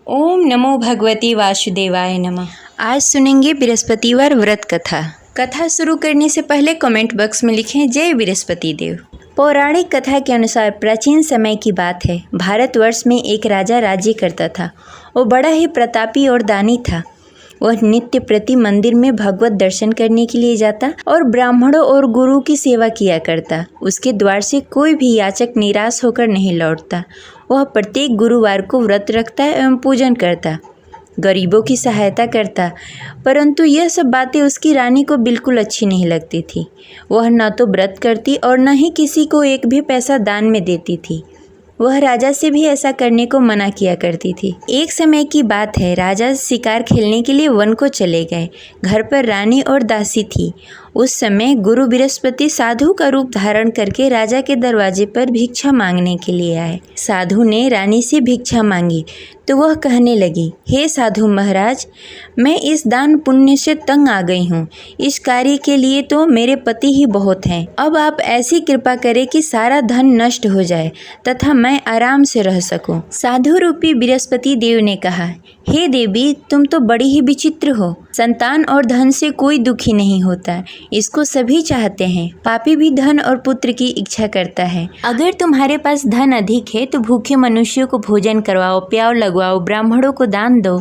ओम नमो भगवते वासुदेवाय नमः। आज सुनेंगे बृहस्पतिवार व्रत कथा। कथा शुरू करने से पहले कमेंट बॉक्स में लिखें जय बृहस्पति देव। पौराणिक कथा के अनुसार प्राचीन समय की बात है। भारतवर्ष में एक राजा राज्य करता था। वो बड़ा ही प्रतापी और दानी था। वह नित्य प्रति मंदिर में भगवत दर्शन करने के लिए जाता और ब्राह्मणों और गुरु की सेवा किया करता। उसके द्वार से कोई भी याचक निराश होकर नहीं लौटता। वह प्रत्येक गुरुवार को व्रत रखता एवं पूजन करता, गरीबों की सहायता करता। परंतु यह सब बातें उसकी रानी को बिल्कुल अच्छी नहीं लगती थी। वह न तो व्रत करती और न ही किसी को एक भी पैसा दान में देती थी। वह राजा से भी ऐसा करने को मना किया करती थी। एक समय की बात है, राजा शिकार खेलने के लिए वन को चले गए। घर पर रानी और दासी थी। उस समय गुरु बृहस्पति साधु का रूप धारण करके राजा के दरवाजे पर भिक्षा मांगने के लिए आए। साधु ने रानी से भिक्षा मांगी तो वह कहने लगी, हे साधु महाराज, मैं इस दान पुण्य से तंग आ गई हूँ। इस कार्य के लिए तो मेरे पति ही बहुत हैं। अब आप ऐसी कृपा करें कि सारा धन नष्ट हो जाए तथा मैं आराम से रह सकूं। साधु रूपी बृहस्पति देव ने कहा, हे देवी, तुम तो बड़ी ही विचित्र हो। संतान और धन से कोई दुखी नहीं होता, इसको सभी चाहते हैं। पापी भी धन और पुत्र की इच्छा करता है। अगर तुम्हारे पास धन अधिक है तो भूखे मनुष्यों को भोजन करवाओ, प्याव लगवाओ, ब्राह्मणों को दान दो,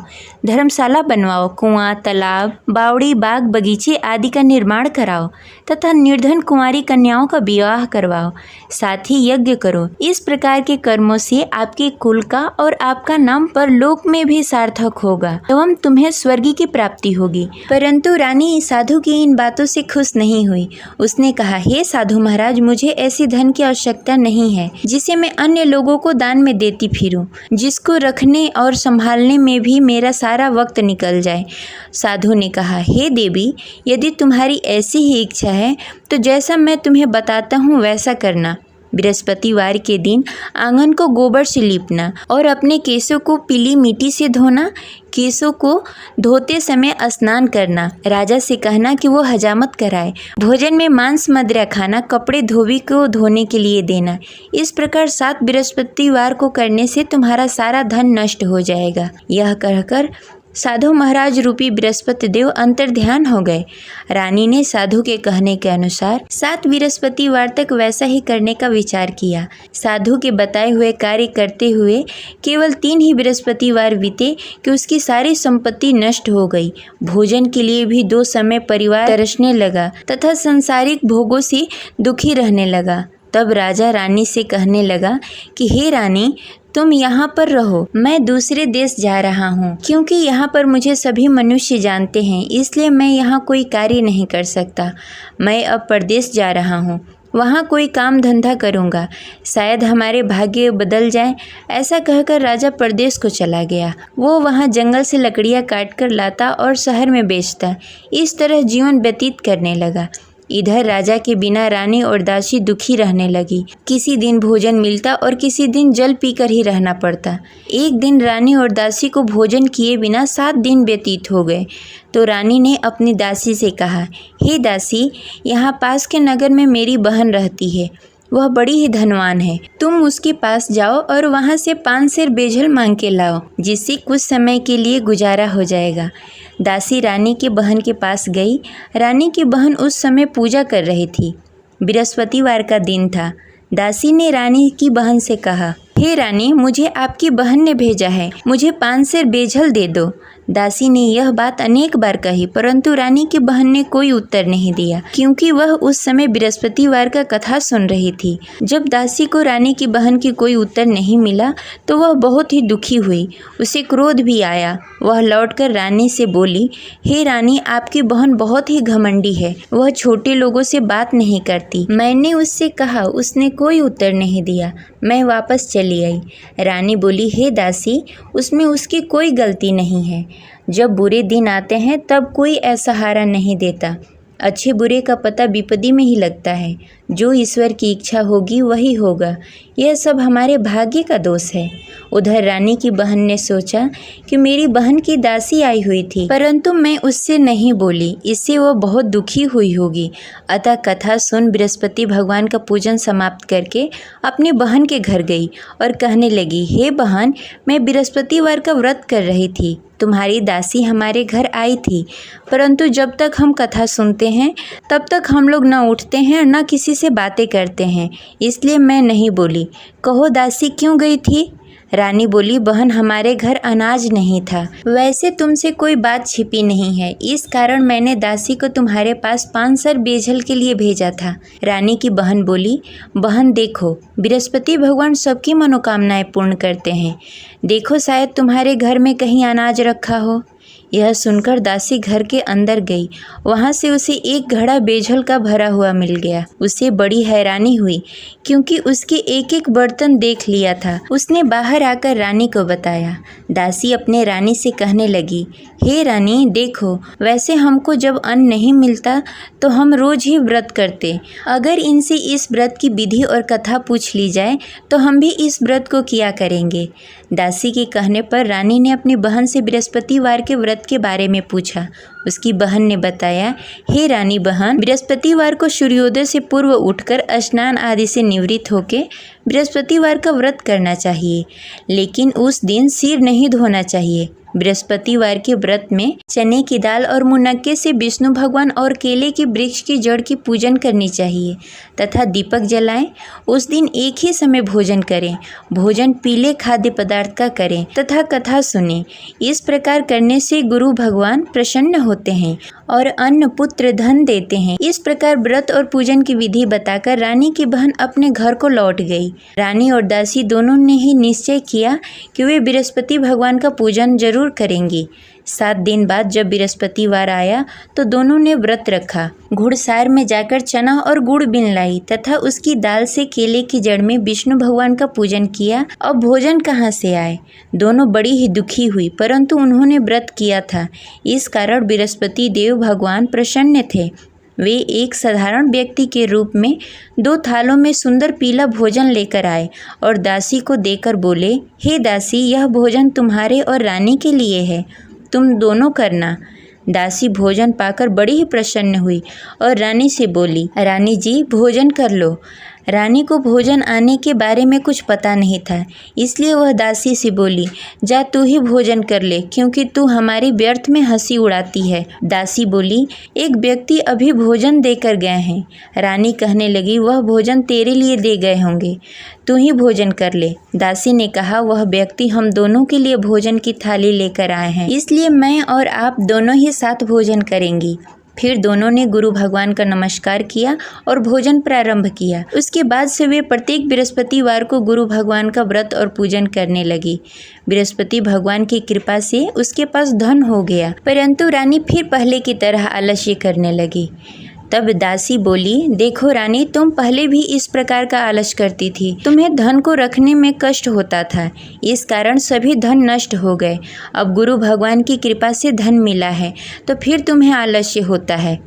धर्मशाला बनवाओ, कुआं, तालाब, बावड़ी, बाग, बगीचे आदि का निर्माण कराओ तथा निर्धन कुंवारी कन्याओं का विवाह करवाओ। साथ ही यज्ञ करो। इस प्रकार के कर्मों से आपके कुल का और आपका नाम परलोक में भी सार्थक होगा एवं तुम्हें स्वर्ग की प्राप्ति होगी। परंतु रानी साधु की इन बातों से खुश नहीं हुई। उसने कहा, हे साधु महाराज, मुझे ऐसी धन की आवश्यकता नहीं है जिसे मैं अन्य लोगों को दान में देती फिरूं, जिसको रखने और संभालने में भी मेरा सारा वक्त निकल जाए। साधु ने कहा, हे देवी, यदि तुम्हारी ऐसी ही इच्छा है तो जैसा मैं तुम्हें बताता हूँ वैसा करना। बृहस्पतिवार के दिन आंगन को गोबर से लीपना और अपने केशों को पीली मिट्टी से धोना। केशों को धोते समय स्नान करना। राजा से कहना कि वो हजामत कराए। भोजन में मांस मदिरा खाना। कपड़े धोबी को धोने के लिए देना। इस प्रकार 7 बृहस्पतिवार को करने से तुम्हारा सारा धन नष्ट हो जाएगा। यह कहकर साधु महाराज रूपी बृहस्पति देव अंतर्ध्यान हो गए। रानी ने साधु के कहने के अनुसार 7 बृहस्पतिवार तक वैसा ही करने का विचार किया। साधु के बताए हुए कार्य करते हुए केवल 3 ही बृहस्पतिवार बीते कि उसकी सारी संपत्ति नष्ट हो गई। भोजन के लिए भी 2 समय परिवार तरसने लगा तथा सांसारिक भोगों से दुखी रहने लगा। तब राजा रानी से कहने लगा कि हे रानी, तुम यहाँ पर रहो, मैं दूसरे देश जा रहा हूँ। क्योंकि यहाँ पर मुझे सभी मनुष्य जानते हैं, इसलिए मैं यहाँ कोई कार्य नहीं कर सकता। मैं अब परदेश जा रहा हूँ, वहाँ कोई काम धंधा करूँगा, शायद हमारे भाग्य बदल जाए। ऐसा कहकर राजा परदेश को चला गया। वो वहाँ जंगल से लकड़ियाँ काट कर लाता और शहर में बेचता। इस तरह जीवन व्यतीत करने लगा। इधर राजा के बिना रानी और दासी दुखी रहने लगी। किसी दिन भोजन मिलता और किसी दिन जल पीकर ही रहना पड़ता। एक दिन रानी और दासी को भोजन किए बिना 7 दिन व्यतीत हो गए। तो रानी ने अपनी दासी से कहा, हे दासी, यहाँ पास के नगर में मेरी बहन रहती है। वह बड़ी ही धनवान है। तुम उसके पास जाओ और वहाँ से 5 सेर बेजल मांग के लाओ, जिससे कुछ समय के लिए गुजारा हो जाएगा। दासी रानी की बहन के पास गई। रानी की बहन उस समय पूजा कर रही थी। बृहस्पतिवार का दिन था। दासी ने रानी की बहन से कहा, हे रानी, मुझे आपकी बहन ने भेजा है, मुझे 5 सेर बेजल दे दो। दासी ने यह बात अनेक बार कही, परंतु रानी की बहन ने कोई उत्तर नहीं दिया, क्योंकि वह उस समय बृहस्पतिवार का कथा सुन रही थी। जब दासी को रानी की बहन की कोई उत्तर नहीं मिला तो वह बहुत ही दुखी हुई। उसे क्रोध भी आया। वह लौटकर रानी से बोली, हे रानी, आपकी बहन बहुत ही घमंडी है। वह छोटे लोगों से बात नहीं करती। मैंने उससे कहा, उसने कोई उत्तर नहीं दिया। मैं वापस चली आई। रानी बोली, हे दासी, उसमें उसकी कोई गलती नहीं है। जब बुरे दिन आते हैं तब कोई असहारा नहीं देता। अच्छे बुरे का पता विपत्ति में ही लगता है। जो ईश्वर की इच्छा होगी वही होगा, यह सब हमारे भाग्य का दोष है। उधर रानी की बहन ने सोचा कि मेरी बहन की दासी आई हुई थी, परंतु मैं उससे नहीं बोली, इससे वह बहुत दुखी हुई होगी। अतः कथा सुन बृहस्पति भगवान का पूजन समाप्त करके अपनी बहन के घर गई और कहने लगी, हे बहन, मैं बृहस्पतिवार का व्रत कर रही थी, तुम्हारी दासी हमारे घर आई थी, परंतु जब तक हम कथा सुनते हैं तब तक हम लोग न उठते हैं और न किसी से बातें करते हैं, इसलिए मैं नहीं बोली। कहो दासी क्यों गई थी? रानी बोली, बहन, हमारे घर अनाज नहीं था। वैसे तुमसे कोई बात छिपी नहीं है, इस कारण मैंने दासी को तुम्हारे पास 5 सर बेझल के लिए भेजा था। रानी की बहन बोली, बहन देखो, बृहस्पति भगवान सबकी मनोकामनाएं पूर्ण करते हैं, देखो शायद तुम्हारे घर में कहीं अनाज रखा हो। यह सुनकर दासी घर के अंदर गई, वहाँ से उसे एक घड़ा बेझल का भरा हुआ मिल गया। उसे बड़ी हैरानी हुई क्योंकि उसके एक एक बर्तन देख लिया था। उसने बाहर आकर रानी को बताया। दासी अपने रानी से कहने लगी, हे रानी देखो, वैसे हमको जब अन्न नहीं मिलता तो हम रोज ही व्रत करते, अगर इनसे इस व्रत की विधि और कथा पूछ ली जाए तो हम भी इस व्रत को किया करेंगे। दासी के कहने पर रानी ने अपनी बहन से बृहस्पतिवार के व्रत के बारे में पूछा। उसकी बहन ने बताया, हे रानी बहन, बृहस्पतिवार को सूर्योदय से पूर्व उठकर स्नान आदि से निवृत्त होकर बृहस्पतिवार का व्रत करना चाहिए, लेकिन उस दिन सिर नहीं धोना चाहिए। बृहस्पतिवार के व्रत में चने की दाल और मुनक्के से विष्णु भगवान और केले के वृक्ष की जड़ की पूजन करनी चाहिए तथा दीपक जलाएं। उस दिन एक ही समय भोजन करें, भोजन पीले खाद्य पदार्थ का करें तथा कथा सुनें। इस प्रकार करने से गुरु भगवान प्रसन्न होते हैं और अन्न पुत्र धन देते हैं। इस प्रकार व्रत और पूजन की विधि बताकर रानी की बहन अपने घर को लौट गई। रानी और दासी दोनों ने ही निश्चय किया कि वे बृहस्पति भगवान का पूजन जरूर करेंगी। 7 दिन बाद जब बृहस्पतिवार आया तो दोनों ने व्रत रखा। घुड़सार में जाकर चना और गुड़ बीन लाई तथा उसकी दाल से केले की जड़ में विष्णु भगवान का पूजन किया। अब भोजन कहाँ से आए? दोनों बड़ी ही दुखी हुई, परंतु उन्होंने व्रत किया था, इस कारण बृहस्पति देव भगवान प्रसन्न थे। वे एक साधारण व्यक्ति के रूप में 2 थालों में सुंदर पीला भोजन लेकर आए और दासी को देकर बोले, हे दासी, यह भोजन तुम्हारे और रानी के लिए है, तुम दोनों करना। दासी भोजन पाकर बड़ी ही प्रसन्न हुई और रानी से बोली, रानी जी भोजन कर लो। रानी को भोजन आने के बारे में कुछ पता नहीं था, इसलिए वह दासी से बोली, जा तू ही भोजन कर ले, क्योंकि तू हमारी व्यर्थ में हंसी उड़ाती है। दासी बोली, एक व्यक्ति अभी भोजन देकर गए हैं। रानी कहने लगी, वह भोजन तेरे लिए दे गए होंगे, तू ही भोजन कर ले। दासी ने कहा, वह व्यक्ति हम दोनों के लिए भोजन की थाली लेकर आए हैं, इसलिए मैं और आप दोनों ही साथ भोजन करेंगी। फिर दोनों ने गुरु भगवान का नमस्कार किया और भोजन प्रारंभ किया। उसके बाद से वे प्रत्येक बृहस्पतिवार को गुरु भगवान का व्रत और पूजन करने लगी। बृहस्पति भगवान की कृपा से उसके पास धन हो गया, परंतु रानी फिर पहले की तरह आलस्य करने लगी। तब दासी बोली, देखो रानी, तुम पहले भी इस प्रकार का आलस करती थी, तुम्हें धन को रखने में कष्ट होता था, इस कारण सभी धन नष्ट हो गए। अब गुरु भगवान की कृपा से धन मिला है तो फिर तुम्हें आलस्य होता है।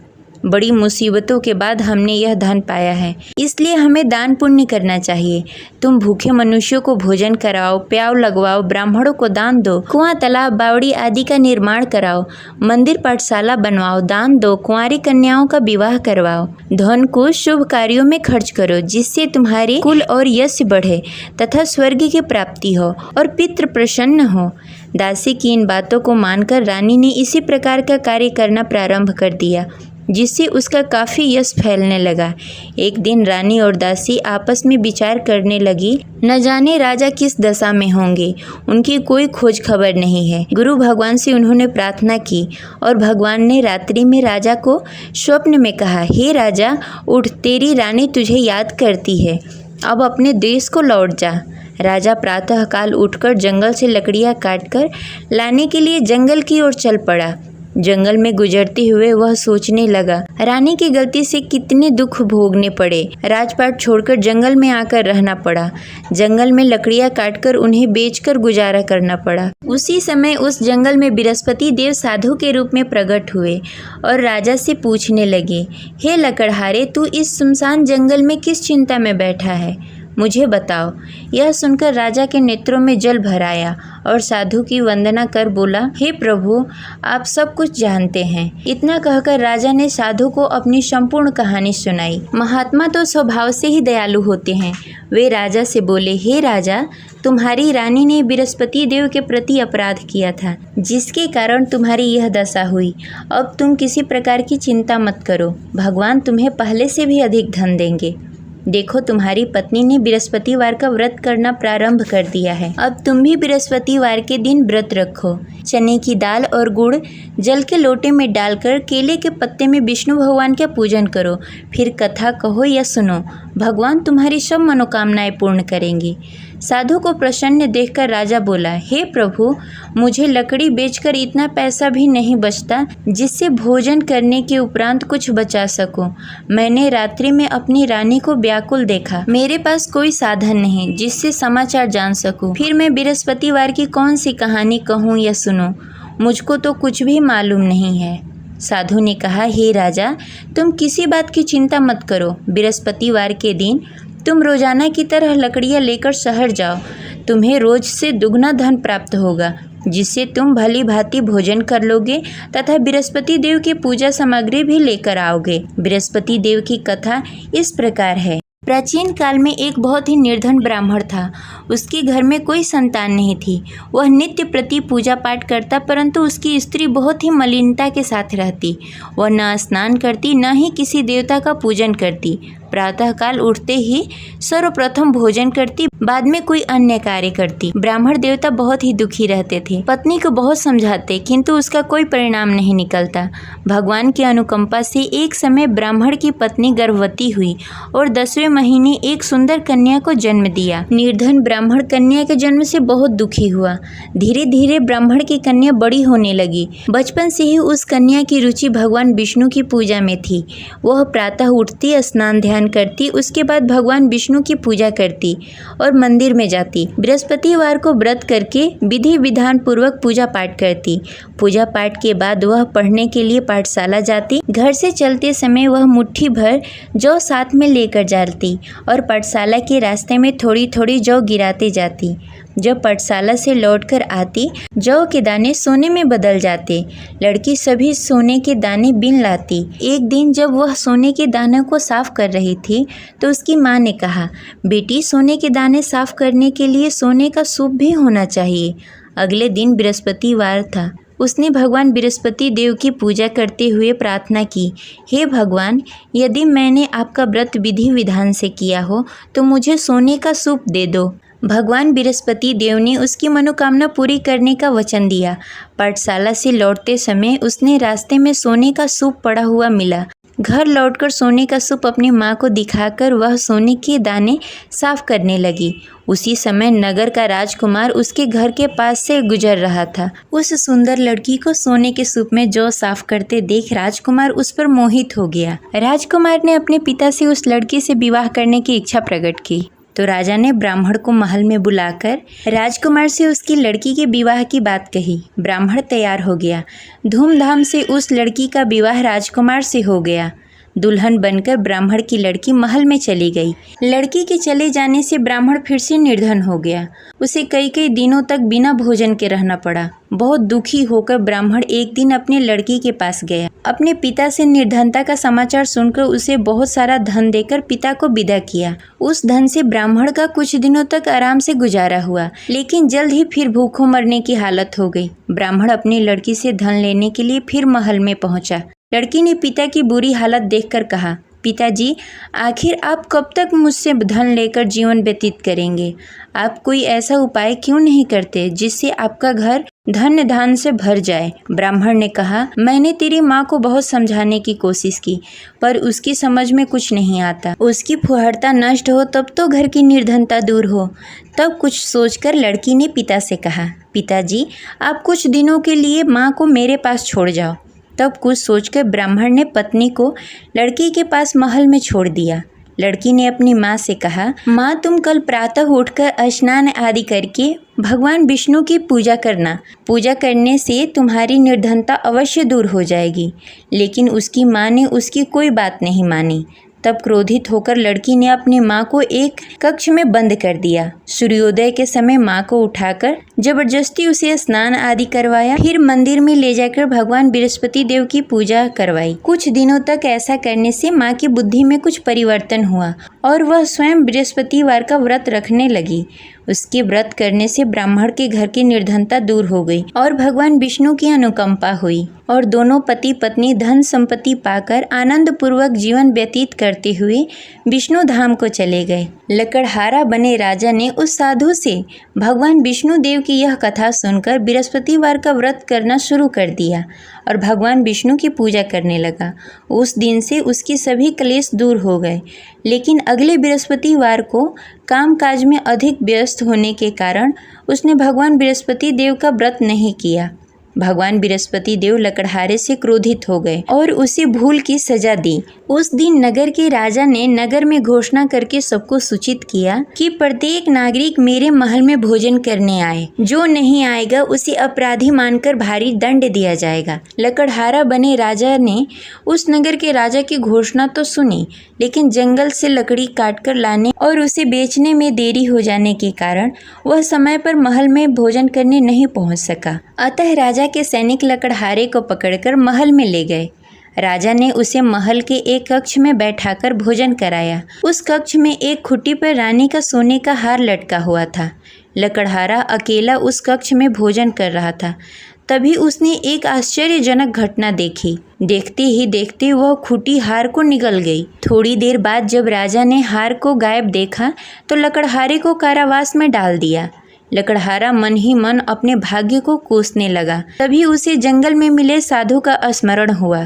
बड़ी मुसीबतों के बाद हमने यह धन पाया है, इसलिए हमें दान पुण्य करना चाहिए। तुम भूखे मनुष्यों को भोजन कराओ, प्याव लगवाओ, ब्राह्मणों को दान दो, कुआं, तालाब, बावड़ी आदि का निर्माण कराओ, मंदिर पाठशाला बनवाओ, दान दो, कुंवारी कन्याओं का विवाह करवाओ। धन को शुभ कार्यों में खर्च करो, जिससे तुम्हारे कुल और यश बढ़े तथा स्वर्ग की प्राप्ति हो और पितृ प्रसन्न हो। दासी की इन बातों को मानकर रानी ने इसी प्रकार का कार्य करना प्रारंभ कर दिया, जिससे उसका काफ़ी यश फैलने लगा। एक दिन रानी और दासी आपस में विचार करने लगी, न जाने राजा किस दशा में होंगे, उनकी कोई खोज खबर नहीं है। गुरु भगवान से उन्होंने प्रार्थना की और भगवान ने रात्रि में राजा को स्वप्न में कहा, हे राजा उठ, तेरी रानी तुझे याद करती है, अब अपने देश को लौट जा। राजा प्रातःकाल उठकर जंगल से लकड़ियाँ काटकर लाने के लिए जंगल की ओर चल पड़ा। जंगल में गुजरते हुए वह सोचने लगा, रानी की गलती से कितने दुख भोगने पड़े। राजपाट छोड़कर जंगल में आकर रहना पड़ा। जंगल में लकड़ियां काटकर उन्हें बेचकर गुजारा करना पड़ा। उसी समय उस जंगल में बृहस्पति देव साधु के रूप में प्रकट हुए और राजा से पूछने लगे, हे लकड़हारे, तू इस सुनसान जंगल में किस चिंता में बैठा है, मुझे बताओ। यह सुनकर राजा के नेत्रों में जल भर आया और साधु की वंदना कर बोला, हे प्रभु, आप सब कुछ जानते हैं। इतना कहकर राजा ने साधु को अपनी संपूर्ण कहानी सुनाई। महात्मा तो स्वभाव से ही दयालु होते हैं। वे राजा से बोले, हे राजा, तुम्हारी रानी ने बृहस्पति देव के प्रति अपराध किया था, जिसके कारण तुम्हारी यह दशा हुई। अब तुम किसी प्रकार की चिंता मत करो, भगवान तुम्हें पहले से भी अधिक धन देंगे। देखो, तुम्हारी पत्नी ने बृहस्पतिवार का व्रत करना प्रारंभ कर दिया है। अब तुम भी बृहस्पतिवार के दिन व्रत रखो। चने की दाल और गुड़ जल के लोटे में डालकर केले के पत्ते में विष्णु भगवान का पूजन करो। फिर कथा कहो या सुनो, भगवान तुम्हारी सब मनोकामनाएं पूर्ण करेंगे। साधु को प्रसन्न देखकर राजा बोला, हे प्रभु, मुझे लकड़ी बेचकर इतना पैसा भी नहीं बचता जिससे भोजन करने के उपरांत कुछ बचा सकूं। मैंने रात्रि में अपनी रानी को व्याकुल देखा। मेरे पास कोई साधन नहीं जिससे समाचार जान सकूं। फिर मैं बृहस्पतिवार की कौन सी कहानी कहूं या सुनूं, मुझको तो कुछ भी मालूम नहीं है। साधु ने कहा, हे राजा, तुम किसी बात की चिंता मत करो। बृहस्पतिवार के दिन तुम रोजाना की तरह लकड़ियाँ लेकर शहर जाओ। तुम्हें रोज से दुगना धन प्राप्त होगा, जिससे तुम भली भांति भोजन कर लोगे तथा बृहस्पति देव की पूजा सामग्री भी लेकर आओगे। बृहस्पति देव की कथा इस प्रकार है। प्राचीन काल में एक बहुत ही निर्धन ब्राह्मण था। उसके घर में कोई संतान नहीं थी। वह नित्य प्रति पूजा पाठ करता, परंतु उसकी स्त्री बहुत ही मलिनता के साथ रहती। वह न स्नान करती, न ही किसी देवता का पूजन करती। प्रातःकाल उठते ही सर्वप्रथम भोजन करती, बाद में कोई अन्य कार्य करती। ब्राह्मण देवता बहुत ही दुखी रहते थे। पत्नी को बहुत समझाते, किंतु उसका कोई परिणाम नहीं निकलता। भगवान की अनुकंपा से एक समय ब्राह्मण की पत्नी गर्भवती हुई और 10वें महीने एक सुंदर कन्या को जन्म दिया। निर्धन ब्राह्मण कन्या के जन्म से बहुत दुखी हुआ। धीरे धीरे ब्राह्मण की कन्या बड़ी होने लगी। बचपन से ही उस कन्या की रुचि भगवान विष्णु की पूजा में थी। वह प्रातः उठती, स्नान ध्यान करती, उसके बाद भगवान विष्णु की पूजा करती और मंदिर में जाती। बृहस्पतिवार को व्रत करके विधि विधान पूर्वक पूजा पाठ करती। पूजा पाठ के बाद वह पढ़ने के लिए पाठशाला जाती। घर से चलते समय वह मुट्ठी भर जौ साथ में लेकर जाती और पाठशाला के रास्ते में थोड़ी थोड़ी जौ गिराते जाती। जब पाठशाला से लौटकर आती, जौ के दाने सोने में बदल जाते। लड़की सभी सोने के दाने बीन लाती। एक दिन जब वह सोने के दानों को साफ कर रही थी, तो उसकी माँ ने कहा, बेटी, सोने के दाने साफ करने के लिए सोने का सूप भी होना चाहिए। अगले दिन बृहस्पतिवार था। उसने भगवान बृहस्पति देव की पूजा करते हुए प्रार्थना की, हे भगवान, यदि मैंने आपका व्रत विधि विधान से किया हो तो मुझे सोने का सूप दे दो। भगवान बृहस्पति देव ने उसकी मनोकामना पूरी करने का वचन दिया। पाठशाला से लौटते समय उसने रास्ते में सोने का सूप पड़ा हुआ मिला। घर लौटकर सोने का सूप अपनी माँ को दिखाकर वह सोने के दाने साफ करने लगी। उसी समय नगर का राजकुमार उसके घर के पास से गुजर रहा था। उस सुंदर लड़की को सोने के सूप में जौ साफ करते देख राजकुमार उस पर मोहित हो गया। राजकुमार ने अपने पिता से उस लड़की से विवाह करने की इच्छा प्रकट की। तो राजा ने ब्राह्मण को महल में बुलाकर राजकुमार से उसकी लड़की के विवाह की बात कही। ब्राह्मण तैयार हो गया। धूमधाम से उस लड़की का विवाह राजकुमार से हो गया। दुल्हन बनकर ब्राह्मण की लड़की महल में चली गई। लड़की के चले जाने से ब्राह्मण फिर से निर्धन हो गया। उसे कई कई दिनों तक बिना भोजन के रहना पड़ा। बहुत दुखी होकर ब्राह्मण एक दिन अपने लड़की के पास गया। अपने पिता से निर्धनता का समाचार सुनकर उसे बहुत सारा धन देकर पिता को विदा किया। उस धन से ब्राह्मण का कुछ दिनों तक आराम से गुजारा हुआ, लेकिन जल्द ही फिर भूखों मरने की हालत हो गई। ब्राह्मण अपनी लड़की से धन लेने के लिए फिर महल में पहुंचा। लड़की ने पिता की बुरी हालत देखकर कहा, पिताजी, आखिर आप कब तक मुझसे धन लेकर जीवन व्यतीत करेंगे? आप कोई ऐसा उपाय क्यों नहीं करते जिससे आपका घर धन्य धान से भर जाए? ब्राह्मण ने कहा, मैंने तेरी माँ को बहुत समझाने की कोशिश की, पर उसकी समझ में कुछ नहीं आता। उसकी फुहरता नष्ट हो तब तो घर की निर्धनता दूर हो। तब कुछ सोचकर लड़की ने पिता से कहा, पिताजी, आप कुछ दिनों के लिए माँ को मेरे पास छोड़ जाओ। तब कुछ सोचकर ब्राह्मण ने पत्नी को लड़की के पास महल में छोड़ दिया। लड़की ने अपनी माँ से कहा, माँ तुम कल प्रातः उठकर स्नान आदि करके भगवान विष्णु की पूजा करना। पूजा करने से तुम्हारी निर्धनता अवश्य दूर हो जाएगी। लेकिन उसकी माँ ने उसकी कोई बात नहीं मानी। तब क्रोधित होकर लड़की ने अपनी माँ को एक कक्ष में बंद कर दिया। सूर्योदय के समय माँ को उठाकर जबरदस्ती उसे स्नान आदि करवाया। फिर मंदिर में ले जाकर भगवान बृहस्पति देव की पूजा करवाई। कुछ दिनों तक ऐसा करने से माँ की बुद्धि में कुछ परिवर्तन हुआ और वह स्वयं बृहस्पतिवार का व्रत रखने लगी। उसके व्रत करने से ब्राह्मण के घर की निर्धनता दूर हो गई और भगवान विष्णु की अनुकंपा हुई और दोनों पति पत्नी धन संपत्ति पाकर आनंद पूर्वक जीवन व्यतीत करते हुए विष्णु धाम को चले गए। लकड़हारा बने राजा ने उस साधु से भगवान विष्णु देव की यह कथा सुनकर बृहस्पतिवार का व्रत करना शुरू कर दिया और भगवान विष्णु की पूजा करने लगा। उस दिन से उसके सभी क्लेश दूर हो गए। लेकिन अगले बृहस्पतिवार को कामकाज में अधिक व्यस्त होने के कारण उसने भगवान बृहस्पति देव का व्रत नहीं किया। भगवान बृहस्पति देव लकड़हारे से क्रोधित हो गए और उसे भूल की सजा दी। उस दिन नगर के राजा ने नगर में घोषणा करके सबको सूचित किया कि प्रत्येक नागरिक मेरे महल में भोजन करने आए। जो नहीं आएगा उसे अपराधी मानकर भारी दंड दिया जाएगा। लकड़हारा बने राजा ने उस नगर के राजा की घोषणा तो सुनी, लेकिन जंगल से लकड़ी काटकर लाने और उसे बेचने में देरी हो जाने के कारण वह समय पर महल में भोजन करने नहीं पहुंच सका। अतः राजा के सैनिक लकड़हारे को पकड़कर महल में ले गए। राजा ने उसे महल के एक कक्ष में बैठाकर भोजन कराया। उस कक्ष में एक खुट्टी पर रानी का सोने का हार लटका हुआ था। लकड़हारा अकेला उस कक्ष में भोजन कर रहा था। तभी उसने एक आश्चर्यजनक घटना देखी। देखते ही देखते वह खुटी हार को निगल गई। थोड़ी देर बाद जब राजा ने हार को गायब देखा तो लकड़हारे को कारावास में डाल दिया। लकड़हारा मन ही मन अपने भाग्य को कोसने लगा। तभी उसे जंगल में मिले साधु का स्मरण हुआ।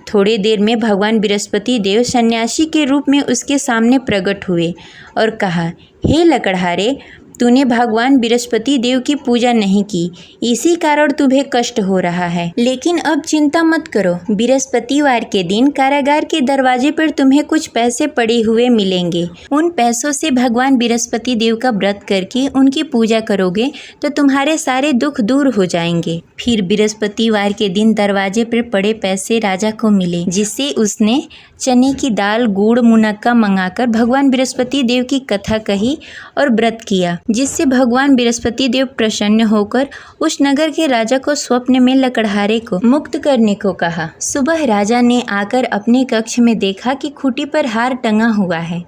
थोड़ी देर में भगवान बृहस्पति देव सन्यासी के रूप में उसके सामने प्रकट हुए और कहा, हे लकड़हारे, तूने भगवान बृहस्पति देव की पूजा नहीं की, इसी कारण तुम्हें कष्ट हो रहा है। लेकिन अब चिंता मत करो, बृहस्पतिवार के दिन कारागार के दरवाजे पर तुम्हें कुछ पैसे पड़े हुए मिलेंगे। उन पैसों से भगवान बृहस्पति देव का व्रत करके उनकी पूजा करोगे तो तुम्हारे सारे दुख दूर हो जाएंगे। फिर बृहस्पतिवार के दिन दरवाजे पर पड़े पैसे राजा को मिले, जिससे उसने चने की दाल, गुड़, मुनक्का मंगाकर भगवान बृहस्पति देव की कथा कही और व्रत किया, जिससे भगवान बृहस्पति देव प्रसन्न होकर उस नगर के राजा को स्वप्न में लकड़हारे को मुक्त करने को कहा। सुबह राजा ने आकर अपने कक्ष में देखा कि खूंटी पर हार टंगा हुआ है।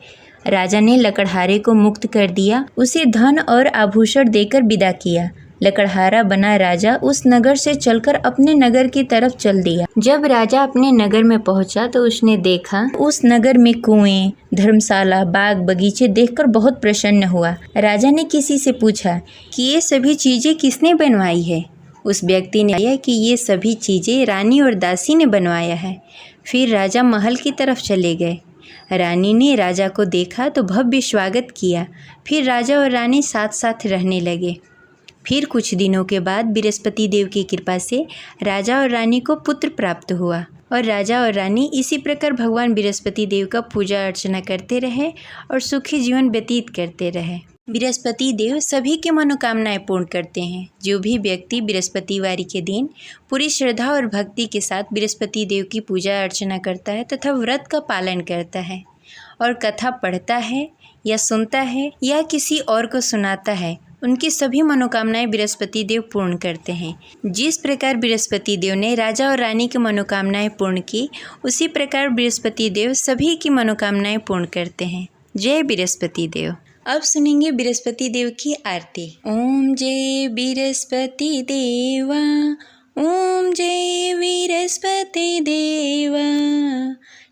राजा ने लकड़हारे को मुक्त कर दिया, उसे धन और आभूषण देकर विदा किया। लकड़हारा बना राजा उस नगर से चलकर अपने नगर की तरफ चल दिया। जब राजा अपने नगर में पहुंचा तो उसने देखा उस नगर में कुएं, धर्मशाला, बाग बगीचे देखकर बहुत प्रसन्न हुआ। राजा ने किसी से पूछा कि ये सभी चीजें किसने बनवाई है। उस व्यक्ति ने कहा कि ये सभी चीजें रानी और दासी ने बनवाया है। फिर राजा महल की तरफ चले गए। रानी ने राजा को देखा तो भव्य स्वागत किया। फिर राजा और रानी साथ साथ रहने लगे। फिर कुछ दिनों के बाद बृहस्पति देव की कृपा से राजा और रानी को पुत्र प्राप्त हुआ और राजा और रानी इसी प्रकार भगवान बृहस्पति देव का पूजा अर्चना करते रहे और सुखी जीवन व्यतीत करते रहे। बृहस्पति देव सभी की मनोकामनाएं पूर्ण करते हैं। जो भी व्यक्ति बृहस्पतिवार के दिन पूरी श्रद्धा और भक्ति के साथ बृहस्पति देव की पूजा अर्चना करता है तथा व्रत का पालन करता है और कथा पढ़ता है या सुनता है या किसी और को सुनाता है, उनकी सभी मनोकामनाएं बृहस्पति देव पूर्ण करते हैं। जिस प्रकार बृहस्पति देव ने राजा और रानी की मनोकामनाएं पूर्ण की, उसी प्रकार बृहस्पति देव सभी की मनोकामनाएं पूर्ण करते हैं। जय बृहस्पति देव। अब सुनेंगे बृहस्पति देव की आरती। ओम जय बृहस्पति देवा, ओम जय बृहस्पति देवा,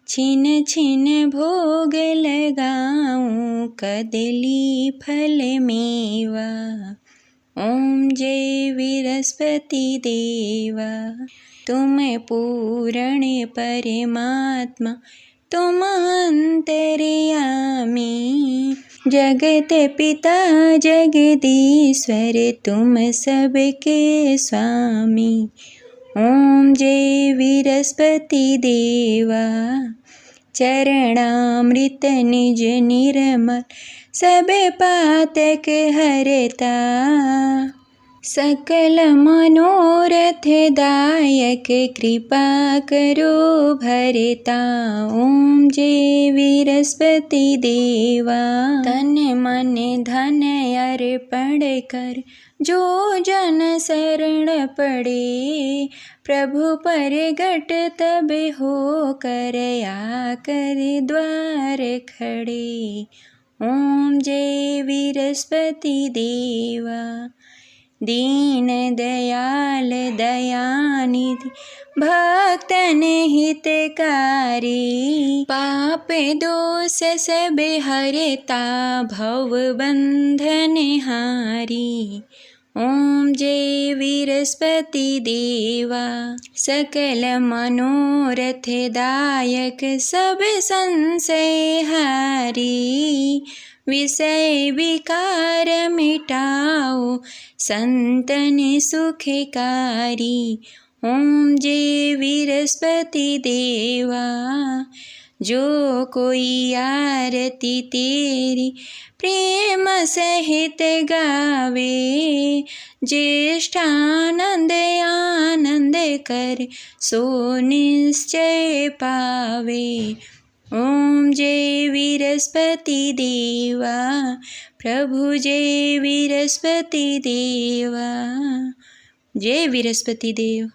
छिन छिन भोग लगाऊं कदली फल मेवा। ओम जय बृहस्पति देवा, तुम पूर्ण परमात्मा, तुम अंतर्यामी, जगत पिता जगदीश्वर, तुम सबके स्वामी। ओम जय विरस्पति देवा। चरणामृत निज निर्मल सब पातक हरता। सकल मनोरथ दायक कृपा करो भरता। ओम जय विरस्पति देवा। तन मन धन अर्पण कर जो जन शरण पड़े। प्रभु परगट तब हो कर आकर द्वार खड़े। ओम जय विरस्पति देवा। दीन दयाल दयानिधि भक्तन हितकारी। पाप दोष सब हरता भव बंधन हारी। ओम जय विरस्पति देवा। सकल मनोरथ दायक सब संशय हारी। विषय विकार मिटाओ संतन सुखकारी। ओम जय विरस्पति देवा। जो कोई आरती तेरी प्रेम सहित गावे। ज्येष्ठानंद आनंद कर सो निश्चय पावे। ओम जय विरस्पति देवा। प्रभु जय विरस्पति देवा। जय विरस्पति देव।